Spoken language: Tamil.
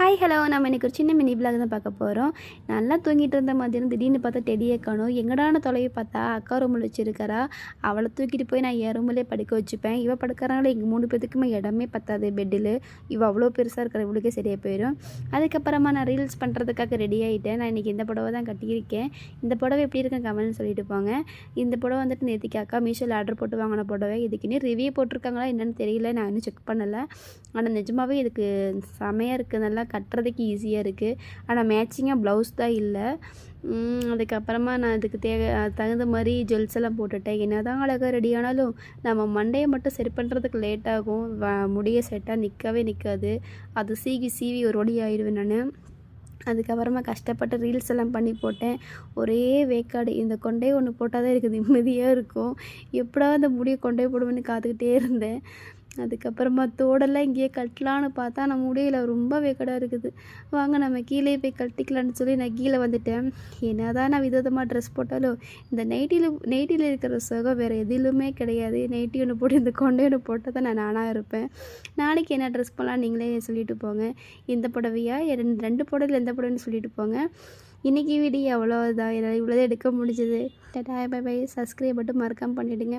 ஹாய் ஹலோ நம்ம இன்றைக்கி ஒரு சின்ன மினி விலாக் தான் பார்க்க போகிறோம். நல்லா தூங்கிட்டு இருந்த மதியானம் திடீர்னு பார்த்தா டெடியை காணோம். எங்கடான தொலைவி பார்த்தா அக்கா ரூமில் வச்சுருக்கிறா. அவளை தூக்கிட்டு போய் நான் என் ரூமிலே படுக்க வச்சுப்பேன். இவள் படுக்கிறாங்களே எங்கள் 3 பேத்துக்குமே இடமே பத்தாது பெட்டில். இவள் அவ்வளோ பெருசாக இருக்கிற இவளுக்கே சரியாக போயிடும். அதுக்கப்புறமா நான் ரீல்ஸ் பண்ணுறதுக்காக ரெடி ஆகிட்டேன். நான் இன்றைக்கி இந்த புடவை தான் கட்டியிருக்கேன். இந்த புடவை எப்படி இருக்குன்னு கமெண்ட்னு சொல்லிட்டு போங்க. இந்த புடவை வந்துட்டு நேற்றுக்கு அக்கா மீஷோவில் ஆர்டர் போட்டு வாங்கின புடவை. இதுக்கு இன்னும் ரிவ்யூ போட்டிருக்காங்களா என்னென்னு தெரியல. நான் இன்னும் செக் பண்ணலை. ஆனால் நிஜமாகவே இதுக்கு செமையாக இருக்குது. நல்லா கட்டுறதுக்கு ஈஸியாக இருக்குது. ஆனால் மேட்சிங்காக ப்ளவுஸ் தான் இல்லை. அதுக்கப்புறமா நான் இதுக்கு தகுந்த மாதிரி ஜுவல்ஸ் எல்லாம் போட்டுட்டேன். என்ன தான் அழகாக ரெடி ஆனாலும் நம்ம மண்டையை மட்டும் சரி பண்ணுறதுக்கு லேட் ஆகும். முடிய செட்டாக நிற்கவே நிற்காது. அது சீவி ஒரு வழி ஆயிடுவேன் நான். அதுக்கப்புறமா கஷ்டப்பட்டு ரீல்ஸ் எல்லாம் பண்ணி போட்டேன். ஒரே வேக்காடு. இந்த கொண்டே ஒன்று போட்டால் தான் எனக்கு நிம்மதியாக இருக்கும். எப்படா அந்த முடியை கொண்டே போடுவேன்னு காத்துக்கிட்டே இருந்தேன். அதுக்கப்புறமா தோடெல்லாம் இங்கேயே கட்டலான்னு பார்த்தா நான் முடியல. ரொம்ப வேக்காடாக இருக்குது. வாங்க நம்ம கீழே போய் கட்டிக்கலான்னு சொல்லி நான் கீழே வந்துட்டேன். என்ன தான் நான் விதவிதமாக ட்ரெஸ் போட்டாலும் இந்த நைட்டியில் இருக்கிற சுகம் வேறு எதிலுமே கிடையாது. நைட்டி ஒன்று போட்டு இந்த கொண்டை ஒன்று போட்டால் தான் நான் நானாக இருப்பேன். நாளைக்கு என்ன ட்ரெஸ் பண்ணலாம் நீங்களே சொல்லிட்டு போங்க. இந்த புடவையா ரெண்டு புடவையில் எந்த புடவைன்னு சொல்லிட்டு போங்க. இன்றைக்கி வீடியோ அவ்வளோதான். என்னால் இவ்வளோதான் எடுக்க முடிஞ்சது. Tata bye by. சப்ஸ்கிரைப் மட்டும் மறக்காமல் பண்ணிவிடுங்க.